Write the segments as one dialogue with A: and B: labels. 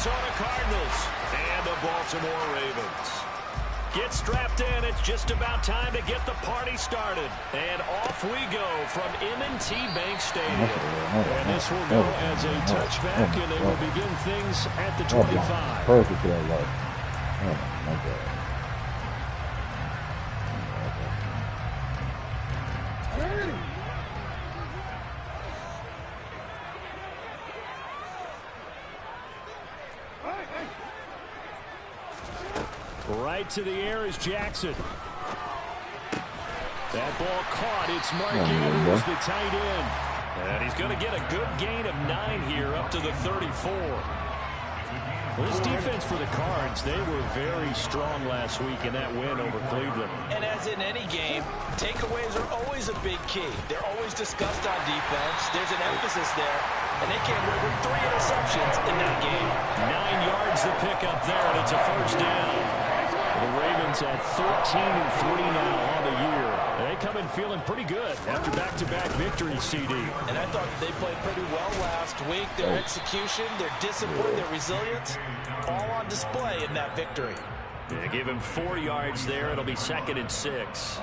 A: Arizona Cardinals and the Baltimore Ravens. Get strapped in. It's just about time to get the party started. And off we go from M&T Bank Stadium. And this will go as a touchback, and they will begin things at the 25.
B: Perfect for that life. Oh, my God.
A: Right to the air is Jackson. That ball caught. It's Mark Andrews, the tight end. And he's going to get a good gain of 9 here up to the 34. Well, this defense for the Cards, they were very strong last week in that win over Cleveland.
C: And as in any game, takeaways are always a big key. They're always discussed on defense. There's an emphasis there. And they came away with 3 interceptions in that game.
A: 9 yards to pick up there, and it's a first down. The Ravens at 13-3 now on the year. They come in feeling pretty good after back-to-back victories, CD.
C: And I thought they played pretty well last week. Their execution, their discipline, their resilience, all on display in that victory.
A: They give him 4 yards there. It'll be 2nd and 6.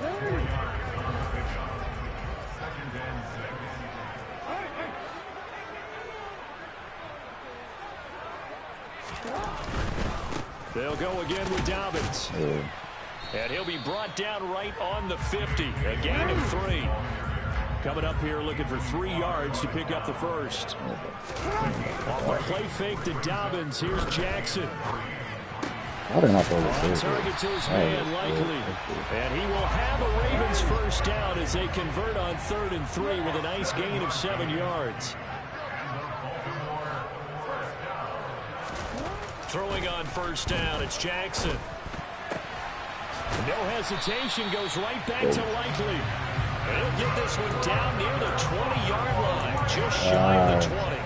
A: They'll go again with Dobbins. And he'll be brought down right on the 50. A gain of 3. Coming up here looking for 3 yards to pick up the first. Off a play fake to Dobbins. Here's Jackson.
B: I didn't have to
A: on target to his man, Likely. And he will have a Ravens first down as they convert on 3rd and 3 with a nice gain of 7 yards. Throwing on first down, it's Jackson. No hesitation, goes right back to Likely. He'll get this one down near the 20-yard line, just shy of the 20.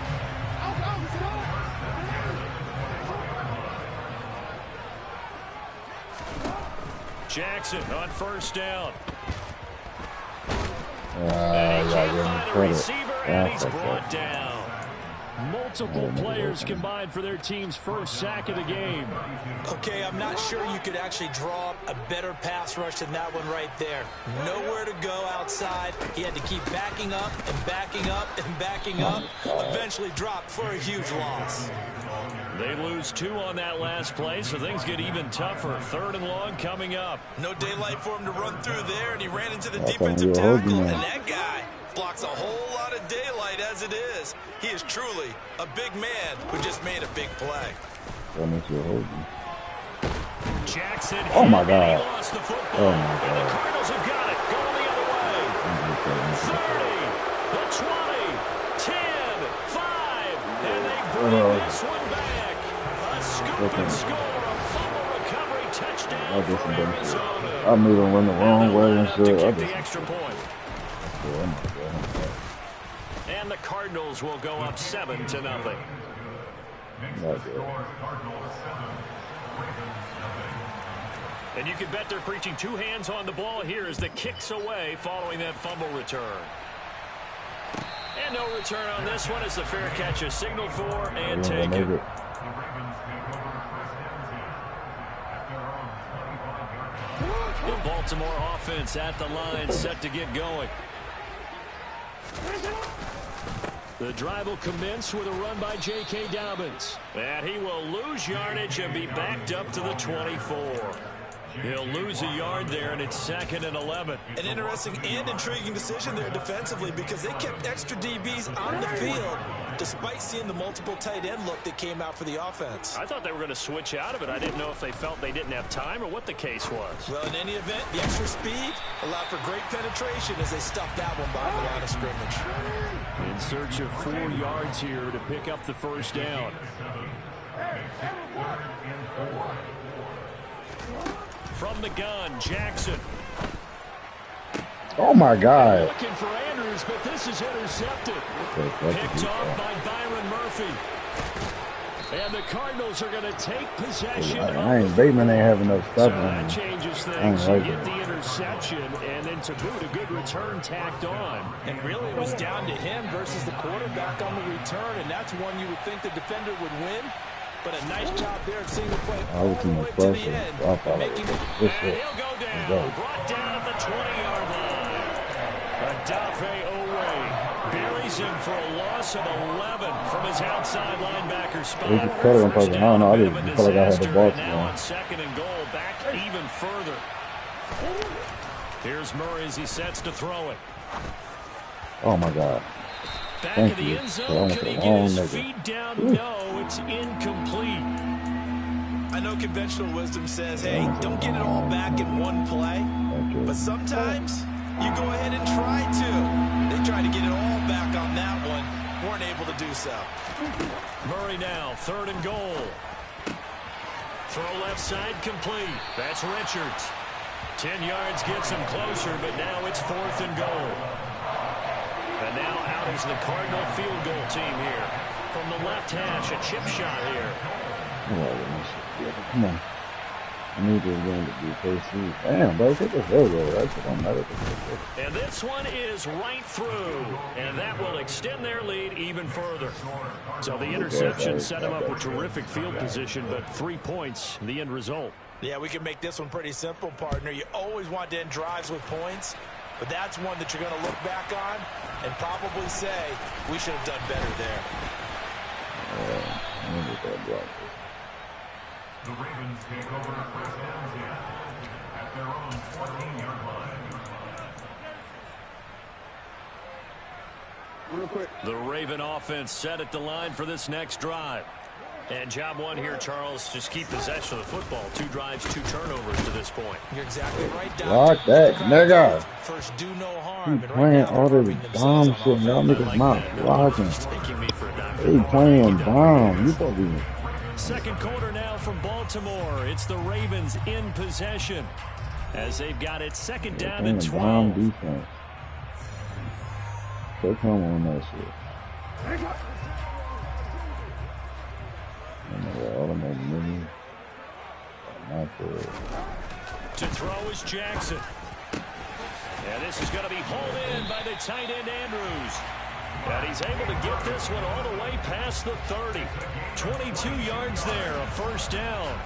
A: Jackson on first down. And he can't find a receiver, and he's brought down. Multiple players combined for their team's first sack of the game.
C: Okay, I'm not sure you could actually draw up a better pass rush than that one right there. Nowhere to go outside. He had to keep backing up and backing up and backing up. Eventually dropped for a huge loss.
A: They lose 2 on that last play, so things get even tougher. 3rd and long coming up.
C: No daylight for him to run through there, and he ran into the defensive tackle. And that guy blocks a whole lot of daylight as it is. He is truly a big man who just made a big play.
A: Jackson.
B: Oh my God.
A: Lost the football.
B: Oh my God.
A: And the Cardinals have got it. Going the other way. 30, the 20, 10, 5, and they bring this one back. A scoop and score. A fumble recovery touchdown for Arizona.
B: I'm moving the wrong way and shit.
A: To kick the extra point. And the Cardinals will go up 7-0. And you can bet they're preaching 2 hands on the ball here as the kick's away following that fumble return. And no return on this one as the fair catch is signaled for and taken. The Baltimore offense at the line, set to get going. The drive will commence with a run by J.K. Dobbins. And he will lose yardage and be backed up to the 24. He'll lose a yard there, and it's 2nd and 11.
C: An interesting and intriguing decision there defensively because they kept extra DBs on the field despite seeing the multiple tight end look that came out for the offense.
A: I thought they were going to switch out of it. I didn't know if they felt they didn't have time or what the case was.
C: Well, in any event, the extra speed allowed for great penetration as they stuffed that one behind the line of scrimmage.
A: In search of 4 yards here to pick up the first down. From the gun, Jackson.
B: Oh my God.
A: Looking for Andrews, but this is intercepted. Picked off by Byron Murphy. And the Cardinals are going to take possession.
B: Bateman ain't having enough stuff.
A: So that changes things. You get the interception, and then to boot, a good return tacked on.
C: And really, it was down to him versus the quarterback on the return, and that's one you would think the defender would win. But a nice job there of seeing the play
B: I
C: all
B: was
C: the
B: in the
C: way to the
B: pressure.
C: end.
B: I thought
C: Making it.
B: this
A: And
B: it.
A: he'll go down.
B: Go.
A: Brought down at the 20-yard line. Adafe Owe buries him for a loss of 11 from his outside linebacker spot.
B: They just cut it on purpose. I don't know. I just felt like I had the ball
A: And now on second and goal, back even further. Here's Murray as he sets to throw it.
B: Oh my God.
A: Back
B: Thank
A: in the
B: you.
A: end
B: So
A: zone,
B: I'm
A: can
B: the
A: he get
B: wrong
A: his
B: nigga.
A: feet down? No, it's incomplete.
C: I know conventional wisdom says, hey, don't get it all back in one play.
B: Thank you.
C: But sometimes you go ahead and try to. They tried to get it all back on that one. Weren't able to do so.
A: Murray now, third and goal. Throw left side complete. That's Richards. 10 yards gets him closer, but now it's fourth and goal. And now out is the Cardinal field goal team here. From the left hash, a chip shot here.
B: Come on. I need this game to be KC. Damn, bro, take this field goal. That's what I'm mad at.
A: And this one is right through. And that will extend their lead even further. So the interception set them up with terrific field position, but 3 points, the end result.
C: Yeah, we can make this one pretty simple, partner. You always want to end drives with points, but that's one that you're going to look back on and probably say, we should have done better there.
B: I need that block.
D: The Ravens take over first down at their own 14-yard line.
E: Real quick.
A: The Raven offense set at the line for this next drive. And job one here, Charles, just keep possession of the football. 2 drives, 2 turnovers to this point.
C: You're exactly right, Doc.
B: Block that, nigga.
C: First, do no harm.
B: He playing all this bomb shit. Y'all niggas not blocking.
A: Taking me for a dime.
B: He playing bomb. You supposed to be.
A: Second quarter now from Baltimore. It's the Ravens in possession as they've got it second down and
B: Playing bomb
A: 12.
B: defense. They come on that shit. I know all of my money. Not good.
A: To throw is Jackson. And this is going to be hauled in by the tight end Andrews. And he's able to get this one all the way past the 30. 22 yards there, a first down.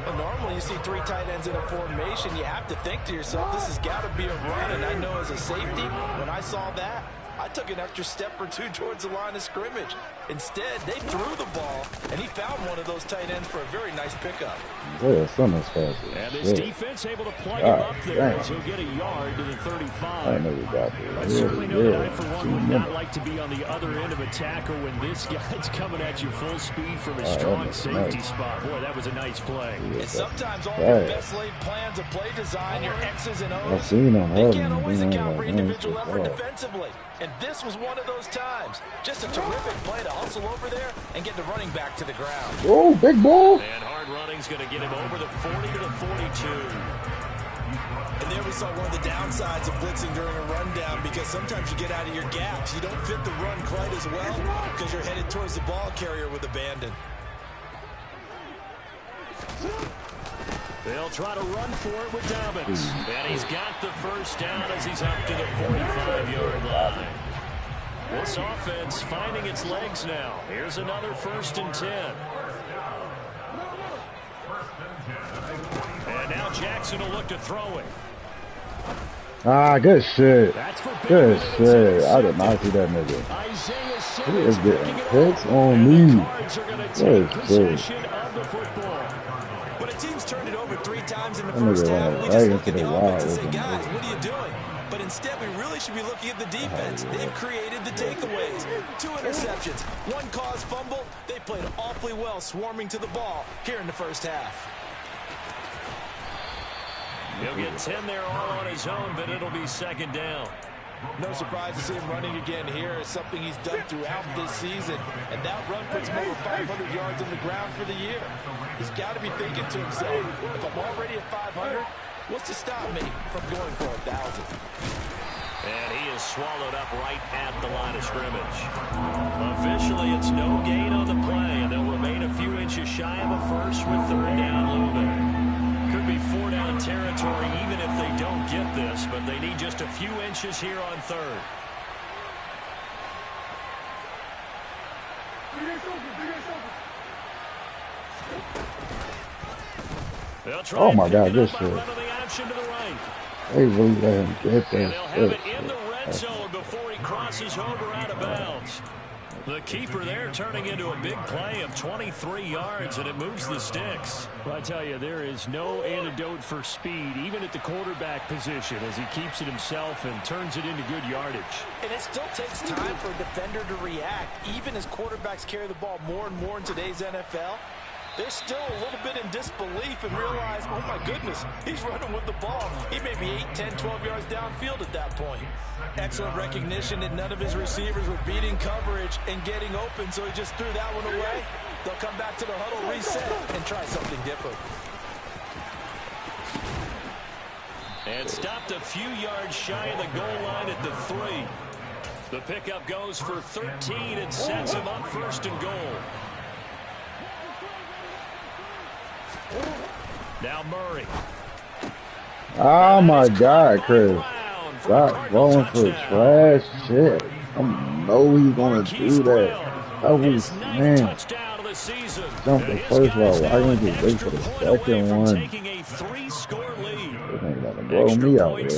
C: Well, normally you see 3 tight ends in a formation. You have to think to yourself, this has got to be a run. And I know as a safety, when I saw that, I took an extra step or 2 towards the line of scrimmage. Instead, they threw the ball, and he found one of those tight ends for a very nice pickup.
B: Yeah, something's fast.
A: And this defense able to plug him up there as he'll get a yard to the 35.
B: I know we got
A: I
B: this.
A: certainly know that I, for one, would not like to be on the other end of a tackle when this guy's coming at you full speed from his strong safety spot. Boy, that was a nice play.
C: And sometimes all your best laid plans of play design, your X's and
B: I've
C: O's,
B: seen him.
C: they can't always account for individual effort defensively. And this was one of those times. Just a terrific play to hustle over there and get the running back to the ground.
B: Oh, big ball.
A: And hard running's going to get him over the 40 to the 42.
C: And there we saw one of the downsides of blitzing during a rundown, because sometimes you get out of your gaps. You don't fit the run quite as well because you're headed towards the ball carrier with abandon.
A: They'll try to run for it with Dobbins. And he's got the first down as he's up to the 45-yard line. This offense finding its legs now. Here's another 1st and 10. And now Jackson will look to throw it.
B: Ah, good shit.
A: That's for
B: Good
A: Bateman.
B: shit. I did not see that nigga.
A: Isaiah
B: He is
A: Simmons
B: getting
A: picking it
B: hits
A: up.
B: on
A: And the
B: me.
A: Cards are going to
B: Good
A: take
B: shit.
A: possession of the football.
C: When a team's turned it over 3 times in the
B: That
C: first
B: nigga
C: half,
B: ran
C: we
B: right
C: just look
B: into
C: at the
B: the wall
C: offense and say,
B: open.
C: guys, what are you doing? But instead, we really should be looking at the defense. They've created the takeaways. 2 interceptions, 1 caused fumble. They played awfully well swarming to the ball here in the first half.
A: He'll get 10 there all on his own, but it'll be second down.
C: No surprise to see him running again here. It's something he's done throughout this season. And that run puts him over 500 yards on the ground for the year. He's got to be thinking to himself, if I'm already at 500, what's to stop me from going for 1,000?
A: And he is swallowed up right at the line of scrimmage. Officially, it's no gain on the play, and they'll remain a few inches shy of a first with 3rd down a little bit. Could be 4-down territory even if they don't get this, but they need just a few inches here on 3rd.
B: Oh my God, good shit. They really let him get
A: And
B: that
A: they'll have
B: shit.
A: it in the red zone before he crosses over out of bounds. The keeper there turning into a big play of 23 yards, and it moves the sticks.
E: Well, I tell you, there is no antidote for speed, even at the quarterback position, as he keeps it himself and turns it into good yardage.
C: And it still takes time for a defender to react. Even as quarterbacks carry the ball more and more in today's NFL, they're still a little bit in disbelief and realize, oh my goodness, he's running with the ball. He may be 8, 10, 12 yards downfield at that point. Excellent recognition that none of his receivers were beating coverage and getting open, so he just threw that one away. They'll come back to the huddle, reset, and try something different.
A: And stopped a few yards shy of the goal line at the 3. The pickup goes for 13 and sets him up first and goal. Now Murray.
B: Oh my God, Chris. Stop going for trash shit. I know he's gonna do that. That was, man. Jump the first one. I can just wait for the second one. This ain't gonna blow me out here.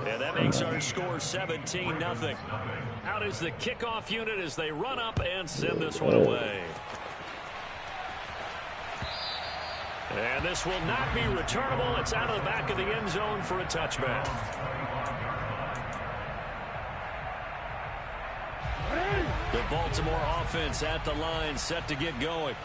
A: And that makes our score 17-0. Out is the kickoff unit as they run up and send this one away. And this will not be returnable. It's out of the back of the end zone for a touchback. The Baltimore offense at the line, set to get going.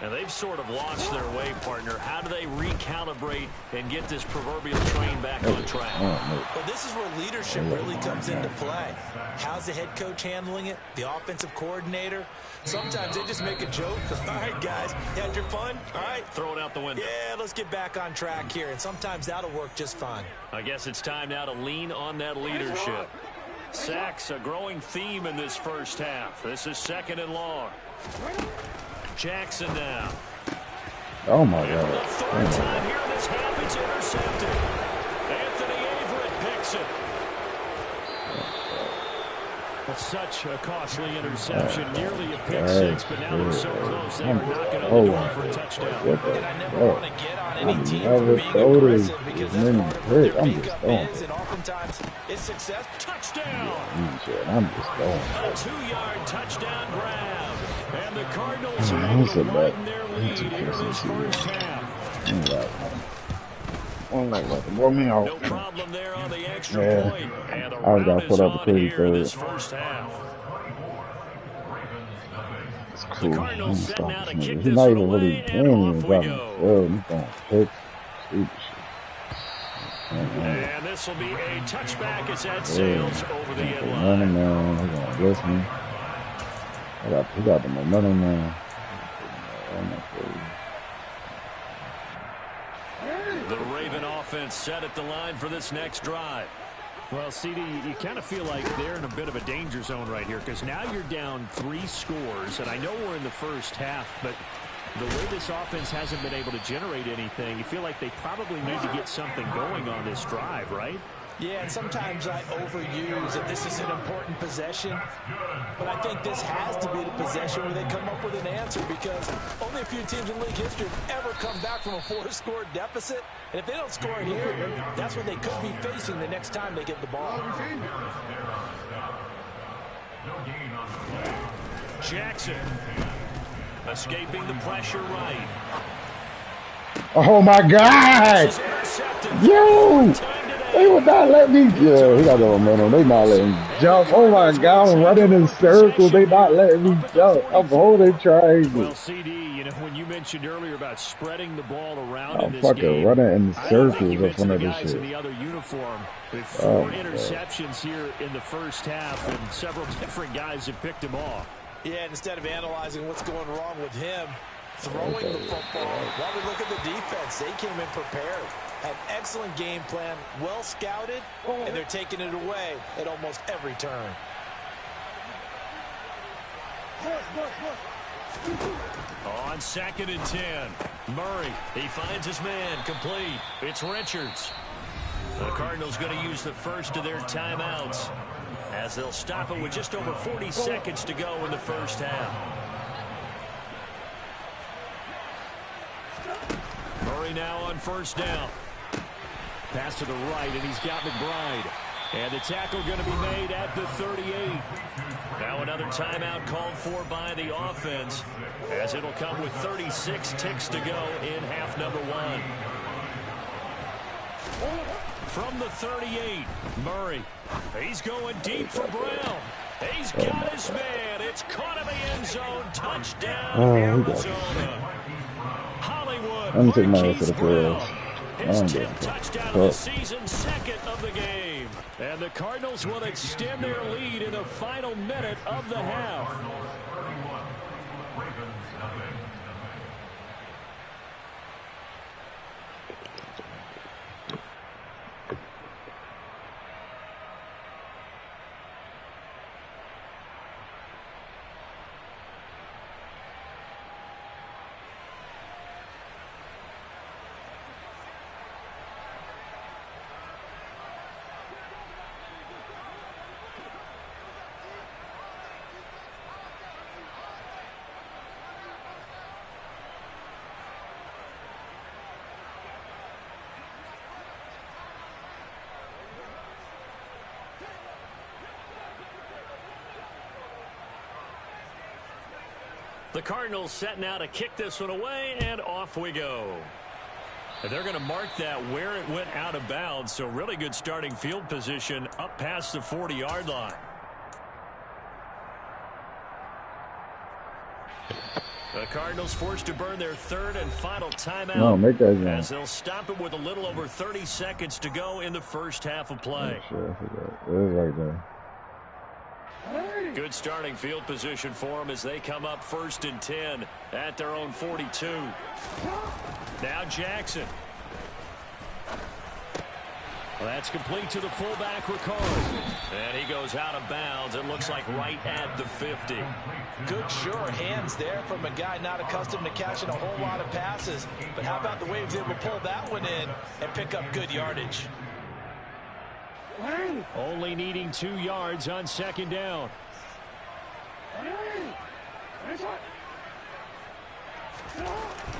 A: And they've sort of lost their way, partner. How do they recalibrate and get this proverbial train back on track?
C: Well, this is where leadership really comes into play. How's the head coach handling it? The offensive coordinator? Sometimes they just make a joke. All right, guys, you had your fun? All right.
A: Throw it out the window.
C: Yeah, let's get back on track here. And sometimes that'll work just fine.
A: I guess it's time now to lean on that leadership. Sacks, a growing theme in this first half. This is 2nd and long. Jackson now.
B: Oh my
A: And for the
B: God.
A: third time here in this half, it's intercepted. Anthony Averett picks it.
E: It's such a costly interception, nearly a pick six, but now they're so close, they are knocking on the door for a touchdown.
C: And I never want to get on any team for being aggressive because that's part of what their makeup is, and oftentimes it's success.
A: Touchdown!
B: I'm just going.
A: A 2-yard touchdown grab. And the Cardinals are
B: He's
A: able
B: a
A: to
B: bet.
A: widen their lead here in this first half. No problem there on the extra point. And the
B: I was gonna
A: round
B: put
A: is
B: up a
A: on
B: pretty
A: here in
B: third.
A: this first half.
B: It's cool.
A: The Cardinals
B: I'm
A: set
B: stop
A: now to
B: this
A: kick
B: nigga.
A: this
B: He's not
A: one
B: even really
A: away, and
B: playing
A: off
B: even
A: we
B: got
A: go.
B: him. He's going pick. Stupid shit.
A: And this will be a touchback as that sails over the end
B: Momentum
A: line.
B: now. He's gonna bless me. He got the momentum now.
A: The Raven offense set at the line for this next drive.
E: Well, CD, you kind of feel like they're in a bit of a danger zone right here because now you're down 3 scores, and I know we're in the first half, but the way this offense hasn't been able to generate anything, you feel like they probably need to get something going on this drive, right?
C: Yeah, and sometimes I overuse that this is an important possession, but I think this has to be the possession where they come up with an answer because only a few teams in league history have ever come back from a 4-score deficit, and if they don't score here, that's what they could be facing the next time they get the ball.
A: Jackson escaping the pressure right.
B: Oh my God!
A: This is intercepted.
B: Yo!
A: Time today.
B: They would not let me. Yeah, he got the momentum. They not letting me jump. Oh my God! I'm running in circles. They not letting me jump. I'm holding triangle.
E: Well, CD, you know, when you mentioned earlier about spreading the ball around
B: I'm
E: in this
B: fucking
E: game,
B: running in
E: I don't think you
B: circles. That's
E: mentioned
B: one
E: the
B: of this
E: guys in
B: shit.
E: the other uniform with 4
B: Oh, God.
E: interceptions here in the first half, and several different guys have picked him off.
C: Yeah, and instead of analyzing what's going wrong with him, throwing the football, while we look at the defense, they came in prepared. Had excellent game plan, well scouted, and they're taking it away at almost every turn.
A: On 2nd and 10, Murray, he finds his man, complete. It's Richards. The Cardinals going to use the first of their timeouts as they'll stop it with just over 40 seconds to go in the first half. Murray now on first down.
E: Pass to the right, and he's got McBride. And the tackle going to be made at the 38.
A: Now another timeout called for by the offense, as it'll come with 36 ticks to go in half number 1. From the 38, Murray. He's going deep for Brown. He's got his man. It's caught in the end zone. Touchdown, Arizona. Hollywood.
B: I'm taking my ass to the
A: Brown.
B: field.
A: His 10th touchdown of the season, second of the game. And the Cardinals will extend their lead in the final minute of the half. The Cardinals setting out to kick this one away, and off we go. And they're going to mark that where it went out of bounds, so really good starting field position up past the 40-yard line. The Cardinals forced to burn their third and final timeout.
B: No, make that jump.
A: As they'll stop it with a little over 30 seconds to go in the first half of play.
B: Sure, I forgot. It was right there.
A: Good starting field position for them as they come up 1st and 10 at their own 42. Now Jackson. Well, that's complete to the fullback, Ricard. And he goes out of bounds. It looks like right at the 50.
C: Good, sure hands there from a guy not accustomed to catching a whole lot of passes. But how about the way he was able to pull that one in and pick up good yardage?
E: Only needing 2 yards on 2nd down.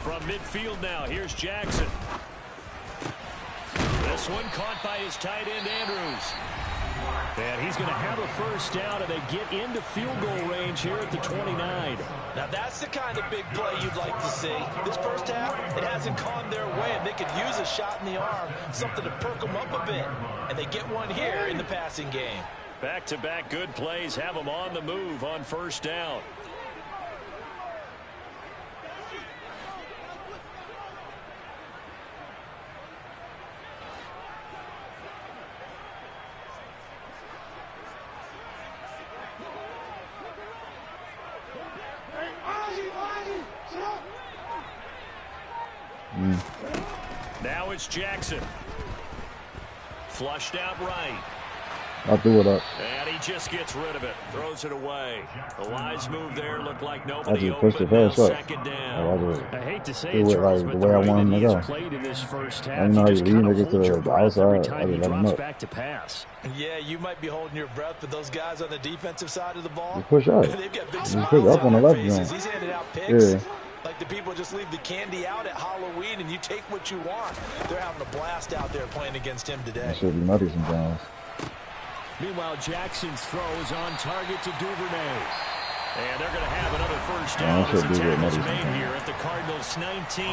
A: From midfield now, here's Jackson. This one caught by his tight end, Andrews.
E: And he's going to have a first down, and they get into field goal range here at the 29.
C: Now that's the kind of big play you'd like to see. This first half, it hasn't gone their way, and they could use a shot in the arm, something to perk them up a bit. And they get one here in the passing game.
A: Back-to-back good plays have them on the move on first down. Now it's Jackson. Flushed out right.
B: I threw it up.
A: And he just gets rid of it. Throws it away. The wise move there. Looked like nobody
B: I just pushed
A: open.
B: it
A: Now
B: fast up.
A: second down.
E: I hate to say
B: Do
E: it,
B: it
E: Charles,
B: like
E: but
B: the way I want him
E: that
B: to
E: he
B: go.
E: has played in this first half,
B: I know
E: you
B: you
E: just
B: lead
E: kind of
B: niggas to
E: hold your
B: the
E: breath every
B: outside. I
E: time he
B: just let him
E: drops
B: up.
E: back to pass.
C: Yeah, you might be holding your breath, but those guys on the defensive side of the ball,
B: You push up.
C: they've got big
B: You
C: smiles
B: push up
C: on
B: on the
C: their
B: left
C: faces.
B: joint.
C: He's handed out picks.
B: Yeah.
C: Like the people just leave the candy out at Halloween and you take what you want. They're having a blast out there playing against him today.
B: That should be nutty sometimes.
E: Meanwhile, Jackson's throw is on target to Duvernay.
A: And they're going to have another first
B: Yeah,
A: down
B: that
A: as
B: should
A: the
B: be good
A: tackle's
B: medicine.
A: made here at the Cardinals' 19.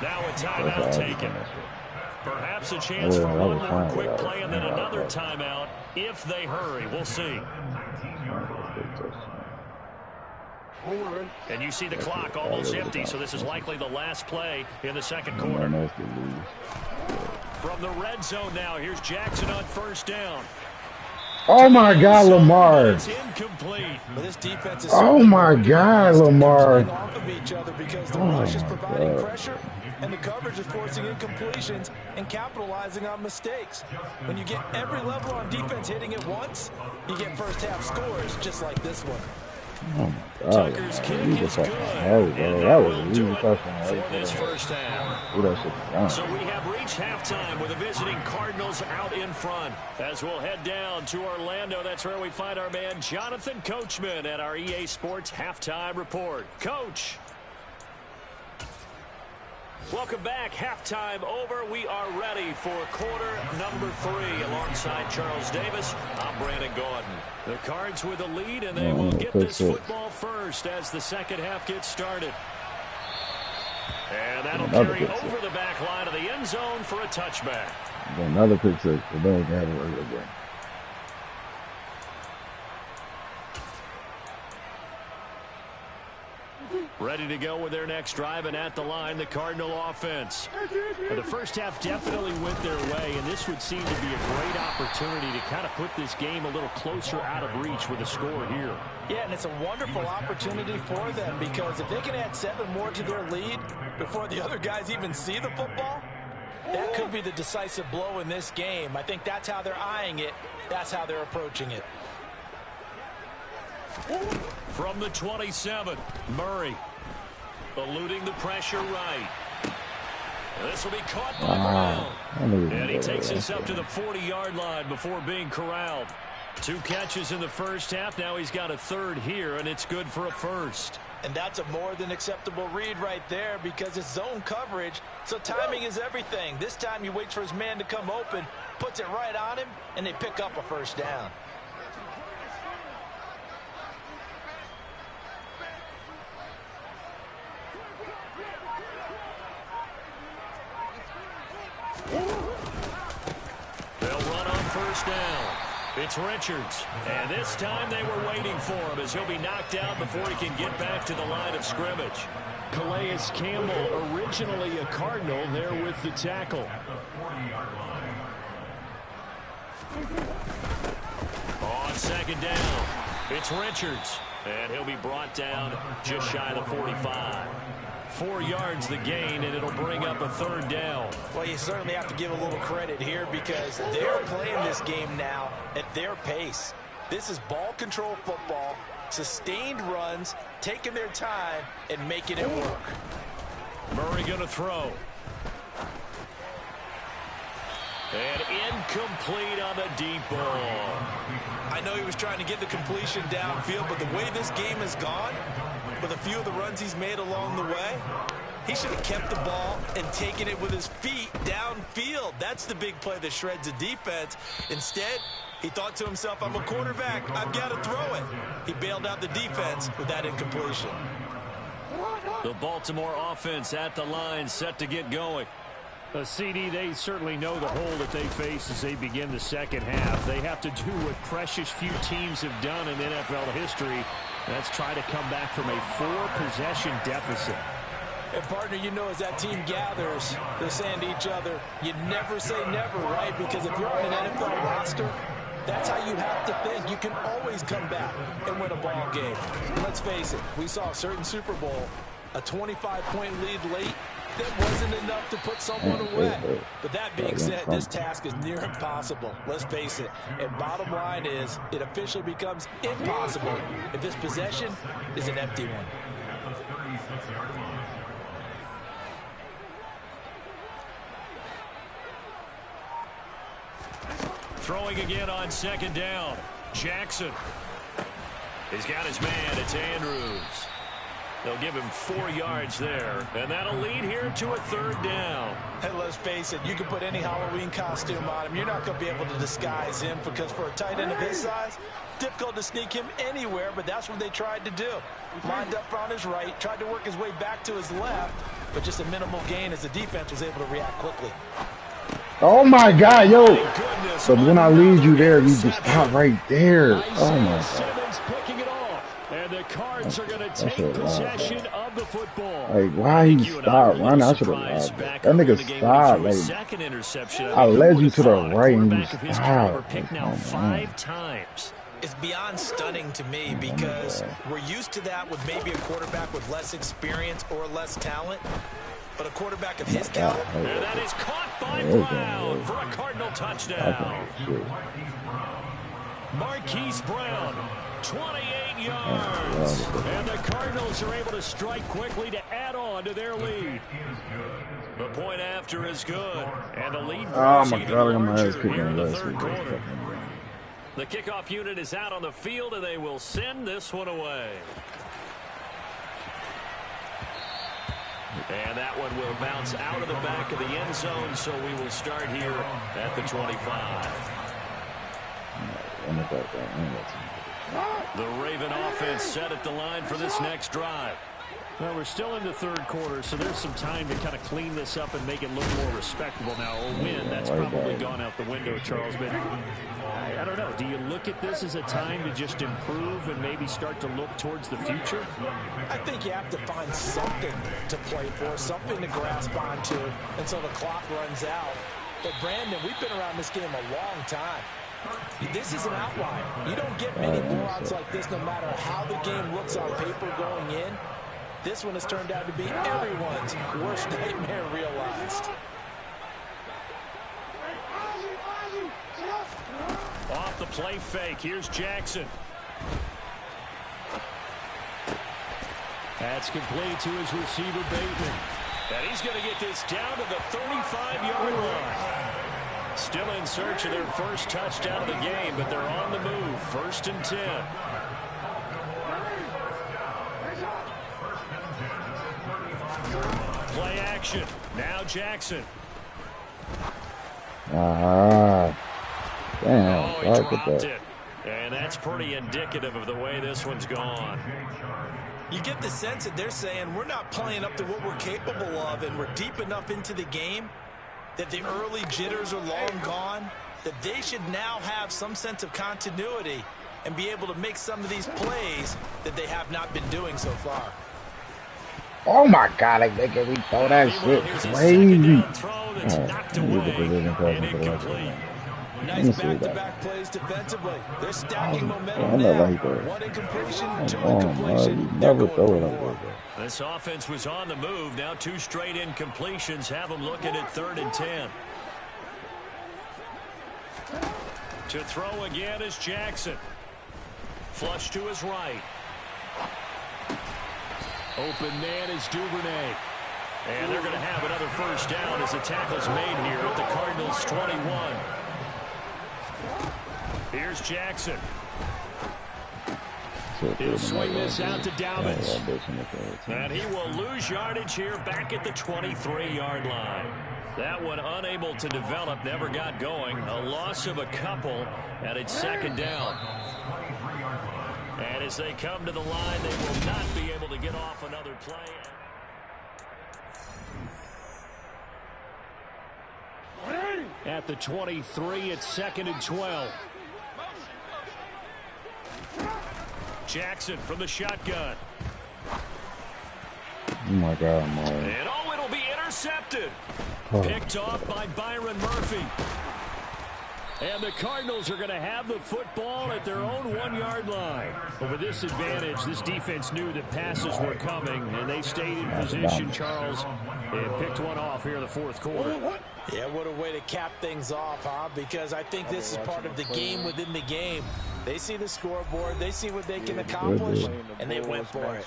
A: Now a
B: That's
A: timeout
B: how I
A: taken.
B: that shit.
A: Perhaps a chance
B: Yeah,
A: for
B: that
A: one
B: was
A: more
B: fine
A: quick
B: without
A: play
B: it.
A: and then
B: Yeah,
A: another
B: okay.
A: timeout if they hurry. We'll see. And you see the clock almost empty, so this is likely the last play in the second quarter. From the red zone now, here's Jackson on first down.
B: Oh my God, Lamar!
A: It's incomplete.
C: But this defense is
B: Oh my God, Lamar!
C: off of each other because the
B: Oh
C: rush is
B: my
C: providing
B: God.
C: pressure and the coverage is forcing incompletions and capitalizing on mistakes. When you get every level on defense hitting at once, you get first half scores just like this one.
B: Oh my God!
A: Tucker's kick
B: He's a
A: is
B: fucking
A: good.
B: hell, bro.
A: And
B: That was
A: will
B: an
A: do
B: easy
A: it
B: touchdown.
A: for this first half.
B: Do that shit down.
A: So we have reached halftime with the visiting Cardinals out in front. As we'll head down to Orlando, that's where we find our man Jonathan Coachman at our EA Sports Halftime Report. Coach. Welcome back. Halftime over. We are ready for quarter number 3. Alongside Charles Davis, I'm Brandon Gaudin. The Cards with the lead, and they will get this football first as the second half gets started. And that'll carry over the back line of the end zone for a touchback.
B: Another pick six. They don't have it again.
A: Ready to go with their next drive, and at the line, the Cardinal offense.
E: Well, the first half definitely went their way, and this would seem to be a great opportunity to kind of put this game a little closer out of reach with a score here.
C: Yeah, and it's a wonderful opportunity for them, because if they can add 7 more to their lead before the other guys even see the football, that could be the decisive blow in this game. I think that's how they're eyeing it. That's how they're approaching it.
A: From the 27, Murray eluding the pressure right. This will be caught by Brown. And he takes this up to the 40-yard line before being corralled. 2 catches in the first half. Now he's got a third here, and it's good for a first.
C: And that's a more than acceptable read right there, because it's zone coverage, so timing is everything. This time he waits for his man to come open, puts it right on him, and they pick up a first down.
A: They'll run on first down. It's Richards, and this time they were waiting for him as he'll be knocked out before he can get back to the line of scrimmage.
E: Calais Campbell, originally a Cardinal, there with the tackle.
A: On second down, it's Richards, and he'll be brought down just shy of the 45. 4 yards the gain, and it'll bring up a third down.
C: Well, you certainly have to give a little credit here, because they're playing this game now at their pace. This is ball control football, sustained runs, taking their time and making it work.
A: Murray going to throw. And incomplete on the deep ball.
C: I know he was trying to get the completion downfield, but the way this game has gone, with a few of the runs he's made along the way, he should have kept the ball and taken it with his feet downfield. That's the big play that shreds a defense. Instead, he thought to himself, I'm a quarterback, I've got to throw it. He bailed out the defense with that incompletion.
A: The Baltimore offense at the line, set to get going.
E: CD, they certainly know the hole that they face as they begin the second half. They have to do what precious few teams have done in NFL history. That's try to come back from a 4-possession deficit.
C: And, partner, you know, as that team gathers, they're saying to each other, you never say never, right? Because if you're on an NFL roster, that's how you have to think. You can always come back and win a ball game. And let's face it, we saw a certain Super Bowl, a 25-point lead late. That wasn't enough to put someone away. But that being said, this task is near impossible. Let's face it. And bottom line is, it officially becomes impossible if this possession is an empty one.
A: Throwing again on second down. Jackson. He's got his man. It's Andrews. They'll give him 4 yards there, and that'll lead here to a third down.
C: And let's face it, you can put any Halloween costume on him. You're not going to be able to disguise him, because for a tight end of his size, difficult to sneak him anywhere, but that's what they tried to do. Lined up on his right, tried to work his way back to his left, but just a minimal gain as the defense was able to react quickly.
B: Oh, my God, yo. So when I lead you there, you just stop right there. Oh, my God.
E: And the Cards are going to take possession of the football.
B: Like, why he stopped running? I should have lost. That nigga stopped. Like, I led you to the right and you stopped.
A: Pick now 5 times.
C: It's beyond stunning to me, because we're used to that with maybe a quarterback with less experience or less talent. But a quarterback of his caliber.
A: And that is caught by Brown for a Cardinal touchdown. Marquise Brown, 28 yards. And the Cardinals are able to strike quickly to add on to their lead. The point after is good. And the lead grows even larger here in the third quarter. The kickoff unit is out on the field, and they will send this one away. And that one will bounce out of the back of the end zone, so we will start here at the 25. The Raven offense set at the line for this next drive.
E: Well, we're still in the third quarter, so there's some time to kind of clean this up and make it look more respectable now. A win, that's probably gone out the window, Charles. But I don't know. Do you look at this as a time to just improve and maybe start to look towards the future?
C: I think you have to find something to play for, something to grasp onto until the clock runs out. But, Brandon, we've been around this game a long time. This is an outlier. You don't get many blowouts like this no matter how the game looks on paper going in. This one has turned out to be everyone's worst nightmare realized.
A: Off the play fake. Here's Jackson.
E: That's complete to his receiver, Bateman.
A: And he's going to get this down to the 35-yard line. Still in search of their first touchdown of the game, but they're on the move. 1st and 10. Play action. Now Jackson.
B: Damn.
A: Oh, he dropped it. And that's pretty indicative of the way this one's gone.
C: You get the sense that they're saying we're not playing up to what we're capable of, and we're deep enough into the game that the early jitters are long gone, that they should now have some sense of continuity and be able to make some of these plays that they have not been doing so far.
B: Oh my God, like they can throw that shit crazy.
C: Nice back-to-back plays defensively. They're stacking momentum now. One incompletion, two incompletion.
B: Never throw it like that.
A: This offense was on the move. Now 2 straight incompletions have them looking at 3rd and 10. To throw again is Jackson. Flush to his right. Open man is Duvernay. And they're going to have another first down as the tackle's made here at the Cardinals' 21. Here's Jackson. He'll swing this out to Dalvin. And he will lose yardage here back at the 23-yard line. That one unable to develop, never got going. A loss of a couple, and it's 2nd down. And as they come to the line, they will not be able to get off another play.
E: At the 23, it's 2nd and 12.
A: Jackson from the shotgun.
B: Oh my God, man.
A: And it'll be intercepted. Picked off by Byron Murphy. And the Cardinals are going to have the football at their own 1-yard line. But with this advantage, this defense knew that passes were coming, and they stayed in position, Charles, and picked one off here in the 4th quarter.
C: Yeah, what a way to cap things off, huh? Because I think this is part of the game within the game. They see the scoreboard, they see what they can accomplish, and they went for it.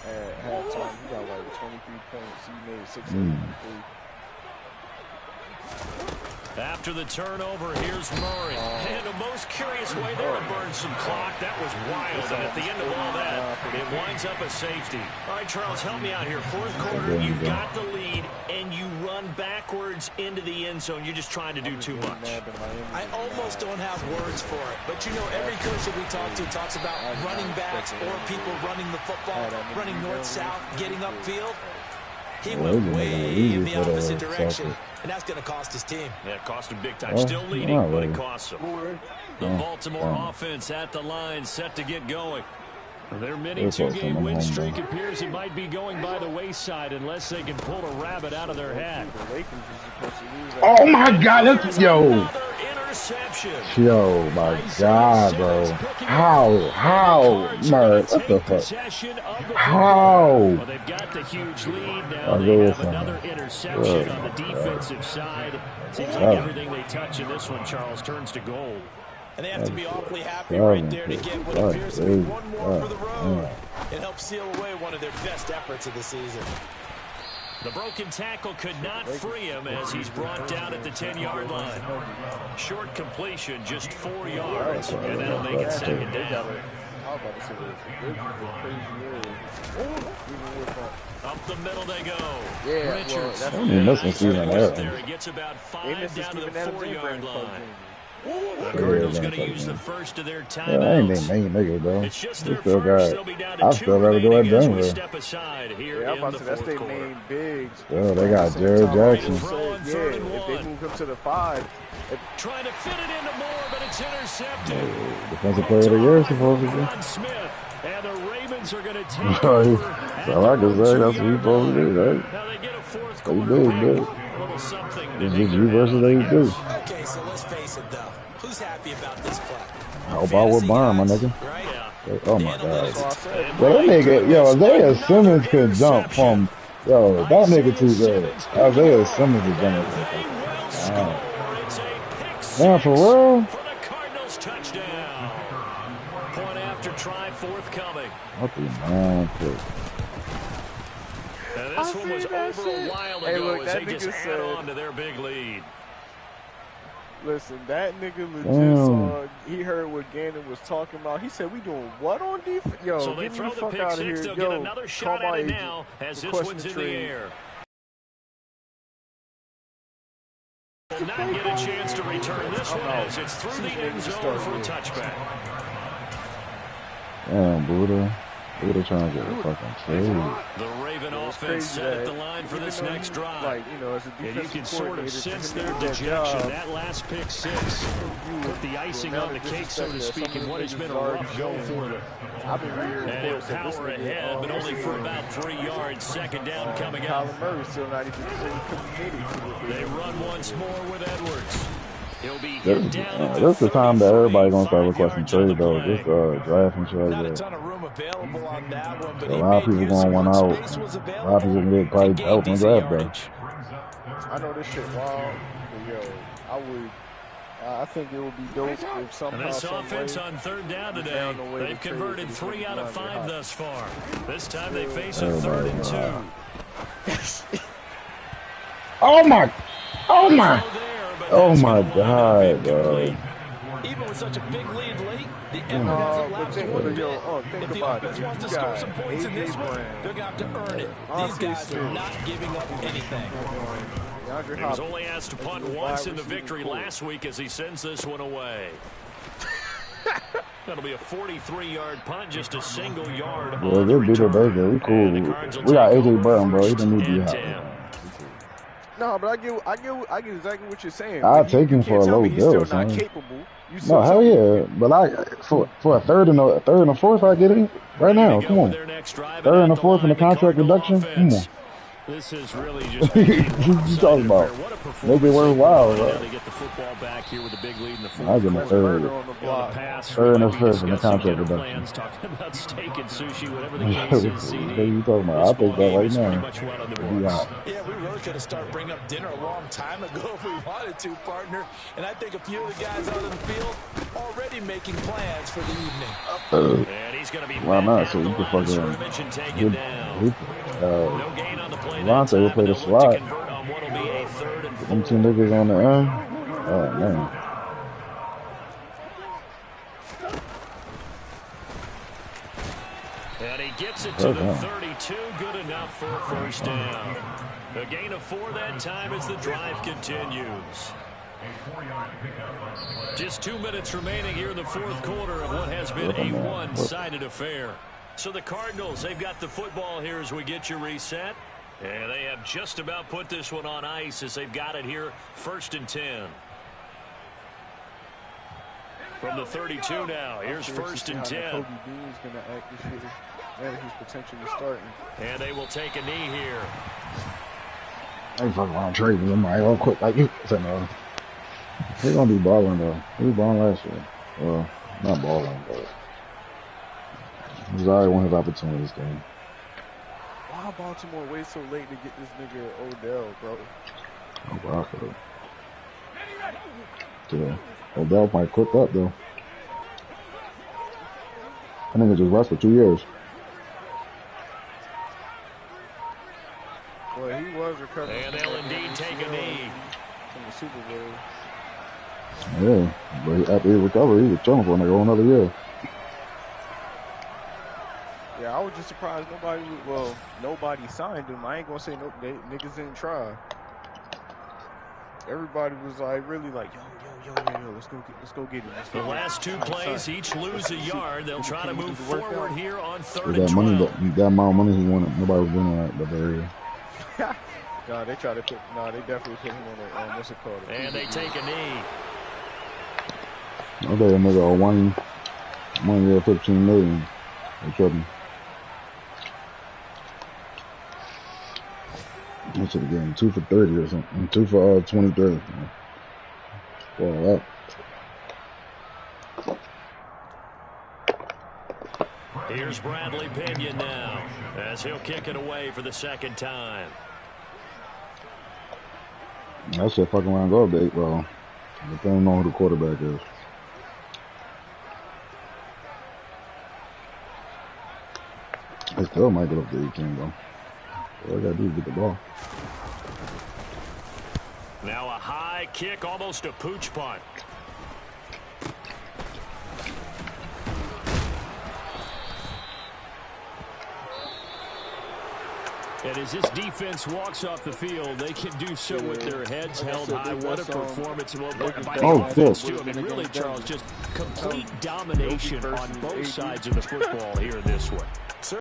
F: At halftime, he got like 23 points. He made 6 of them.
A: After the turnover, here's Murray. And the most curious way there to burn some clock. That was wild. And at the end of all that, it winds up a safety. All right, Charles, help me out here. 4th quarter, you've got the lead, and you run backwards into the end zone. You're just trying to do too much.
C: I almost don't have words for it. But, you know, every coach that we talk to talks about running backs or people running the football, running north-south, getting upfield. He went way in the opposite direction, and that's going to cost his team.
A: Yeah, it cost him big time. Still leading, but it costs him. The Baltimore offense at the line, set to get going.
E: Their mini 2-game win streak appears it might be going by the wayside unless they can pull a rabbit out of their hat.
B: Oh my God, that's
A: Interception.
B: Yo, my God, bro. How, Murray? What the fuck? How?
E: Well, they've got the huge lead now. They have another interception on the defensive side. Seems like everything they touch in this one, Charles, turns to gold.
C: And they have to be awfully happy right there to get what appears to be one more for the road and help seal away one of their best efforts of the season.
A: The broken tackle could not free him as he's brought down at the 10-yard line. Short completion, just 4 yards, and that'll make it 2nd down.
F: was about to say this. Crazy year. Even with
A: Up the middle they go.
F: yeah, well,
A: Richards.
F: that's
B: I mean, that's a season there.
A: There, he gets about
F: they
A: 5
F: missed
A: down to the
F: Steven Adams
A: 4-yard
F: and
A: line.
F: Brandon
A: The Cardinals going to use the first of their
B: Yeah, I ain't
A: timeouts.
B: they main niggas, bro.
A: It's just
B: They
A: their
B: still
A: first.
B: got.
A: They'll be down to
B: I
A: 2
B: still rather go at
A: remaining as we
B: Denver.
A: step aside here
F: Yeah, I'm
A: in
F: about
A: the
F: to say that's
A: fourth
F: their
A: quarter.
F: main bigs.
B: Well, they got
F: At the same
B: Jared
F: time,
B: Jackson.
F: people say,
A: Throwing third and
F: if they
A: one.
F: move him to the 5,
A: Trying to fit it into Moore, but it's intercepted.
B: Defensive player of the year, supposedly.
A: Ron Smith. And the Ravens are going to take
B: So
A: over.
B: I can say that's what you supposed to do, right?
A: Now they get a fourth
B: They
A: quarter
B: do,
A: pick.
B: good.
A: A little something to
B: It's
A: hang
B: just
A: their
B: you
A: hat
B: versus
A: on,
B: they
A: I
B: do.
A: guess.
C: Okay, so let's face it, though. Who's happy about this play?
B: How about with Bond, my nigga?
C: Right?
A: Yeah.
B: Oh my
F: that's what I
B: god.
F: said.
B: Well, that nigga, yo, Isaiah Simmons could jump from, yo, that nigga too good. Isaiah Simmons is jumping.
A: They will score. It's a pick
B: Man, for real?
A: for the Cardinals touchdown. Point after try forthcoming.
B: What the man?
A: And this one was over a while
F: Hey,
A: ago
F: look,
A: as
F: that
A: they just
F: nigga
A: add
F: said-
A: on to their big lead.
F: Listen, that nigga legit
B: Damn.
F: saw, he heard what Gannon was talking about. He said, we doing what on defense? Yo,
A: So they
F: get me
A: throw
F: the
A: the
F: fuck
A: pick
F: out of
A: six.
F: here.
A: They'll
F: Yo,
A: get another
F: call
A: shot
F: my
A: at it
F: agent.
A: now as this
F: Request
A: one's
F: a
A: in the
F: trade.
A: air. Will not get a chance to return this one as it's through the end zone for a touchback.
B: Damn, Buddha. Buddha trying to get a fucking trade.
A: The Raven
F: It's
A: offense
F: crazy
A: set at
F: that
A: the line for
F: even
A: this
F: though
A: next
F: he,
A: drive.
F: like, you know, as a
A: And you
F: defensive
A: can sort of
F: coordinator,
A: sense
F: for
A: their
F: him to do that
A: dejection.
F: job,
A: That last pick six put the icing on the cake, so to speak, in what has been a rough go for them.
F: I've been reading
A: And
F: reports that this
A: power
F: nigga,
A: ahead, but only for about 3 yards. Second down coming up.
F: Kyler Murray still not even committed to it.
A: They run once more with Edwards. He'll be hit down at
B: This the time that everybody gonna start
A: 35
B: requesting
A: yards on the
B: trade though.
A: play.
B: Just draft and shit like
C: Not a
B: that.
C: ton of room available on that one, but
B: A
C: he
B: lot of
C: made
B: people
C: use
B: gonna
C: of
B: want
C: what
B: out.
C: space was
B: A lot of
C: available
B: people gonna get
C: and
B: probably
C: gained
B: help in
C: decent
B: draft though.
C: yardage.
F: I know this shit wild, but yo, I would. I think it would be dope if
A: And
F: somehow,
A: this
F: some
A: offense
F: way,
A: on third down
F: we
A: today,
F: found a way to
A: they've
F: trade
A: converted
F: for this
A: 3 out of
F: nigga
A: 5
F: Hop.
A: thus far. This time they face a
B: Everybody
A: 3rd and 2.
B: hot. Oh my! Oh my! Oh my god, bro.
C: Even with such a big lead late, the effort
B: Mm.
C: hasn't
F: But
C: lapsed
F: think,
C: one
F: but
C: bit.
F: yo, think
C: If the
F: about
C: offense
F: it.
C: wants to
F: You
C: score
F: got
C: some points in
F: A.J.
C: this one,
F: Brown,
C: they're going to have to earn it. These
F: Andre
C: guys are
F: Smith,
C: not giving up anything.
F: DeAndre
A: He was
F: Hopkins.
A: only asked to punt
F: Wide
A: once in the
F: receiving
A: victory
F: core.
A: last week as he sends this one away. That'll be a 43-yard punt, just a single yard
B: Yeah,
A: on the
B: they beat it
A: return.
B: Baker. We
A: And
B: cool.
A: the Cards will
B: We got
A: take
B: AJ
A: over
B: Brown, bro. He
A: first
B: don't need to be
A: and
B: hot.
A: 10.
F: No, but I get exactly what you're saying.
B: I'll
F: But
B: take him
F: you
B: for
F: can't
B: a
F: tell
B: low
F: me he's
B: bill,
F: still not
B: son.
F: capable. You
B: No,
F: still
B: hell yeah. But for a third and a fourth, I get it right now.
A: Ready to
B: Come
A: go
B: on.
A: with their next drive,
B: Third and a
A: at
B: fourth and a
A: line, the
B: contract
A: Cardinal
B: reduction. Come on.
A: offense. This is really just
B: You talking about?
A: What a
B: Make
A: performance
B: it worthwhile,
A: they put on.
B: bro.
A: They get the football back here with a big lead in the
B: I
A: fourth
B: give him a
A: quarter.
B: third.
F: murder on the
A: On the
F: block.
A: pass,
B: Third and
A: we
B: a
A: might be
B: fifth and a
A: discussing
B: contract
A: dinner
B: reduction.
A: plans, talking about steak and sushi, whatever the
B: What
A: case
B: are
A: is. CD.
B: you talking about? I'll
A: This
B: take
A: ball
B: that
A: game
B: right
A: is pretty
B: now.
A: much one on the
B: It'll be
A: books.
B: hot.
C: Yeah, we really could have started bringing up dinner a long time ago if we wanted to, partner. And I think a few of the guys out in the field already making plans for the evening.
A: And he's going to be
B: Why
A: met
B: not?
A: at
B: So
A: the
B: you can
A: line of
B: fucking
A: scrimmage and take it down. No gain on the play that
B: Devontae will
A: time,
B: play
A: and
B: the
A: they'll look to
B: slot.
A: convert on what'll be a 3rd and
B: Them
A: 4.
B: two niggas on the end. Oh man.
A: And he gets it to the
B: down.
A: 32. Good enough for a first down. A gain of 4 that time as the drive continues. Just 2 minutes remaining here in the fourth quarter of what has been a one-sided affair. So the Cardinals, they've got the football here as we get you reset. And they have just about put this one on ice as they've got it here, 1st and 10. From the 32 now, here's 1st and 10.
F: Kobe Dean's gonna act this year. And he's potentially starting.
A: And they will take a knee here.
B: I ain't fucking around trading somebody all quick like you. So no. He's gonna be balling though. He was balling last year. Well, not balling, but he's already won his opportunity this game.
F: Why Baltimore wait so late to get this nigga Odell, bro?
B: Oh, wow, for yeah. Odell might clip up though. I think it just rest for 2 years.
F: Well, he was recovering.
A: And they'll indeed take a knee.
F: From the Super Bowl.
B: Yeah, but after he recovered, he was chilling for another year.
F: Yeah, I was just surprised nobody signed him. I ain't gonna say no, niggas didn't try. Everybody was like really like, yo, let's go get him.
A: The last two plays each lose a yard. They'll try to move forward here on 3rd and 12.
B: Money, that amount of money he wanted. Nobody was doing that that area.
F: No, they tried to put. No, they definitely put him on the what's it called?
A: And they take a knee.
B: I bet a nigga 1 year, 15 million. They tripping. I should have given 2 for 30 or something. 2 for 23. Well, that.
A: Here's Bradley Pinion now, as he'll kick it away for the 2nd time.
B: That shit fucking around go update, bro. But they don't know who the quarterback is. They still might get up to 18, though. All I gotta do is get the ball.
A: Now a high kick, almost a pooch punt.
E: And as this defense walks off the field, they can do so with their heads held high. What a performance by the offense, too. I mean, really, Charles, just complete domination on both sides of the football here in this one.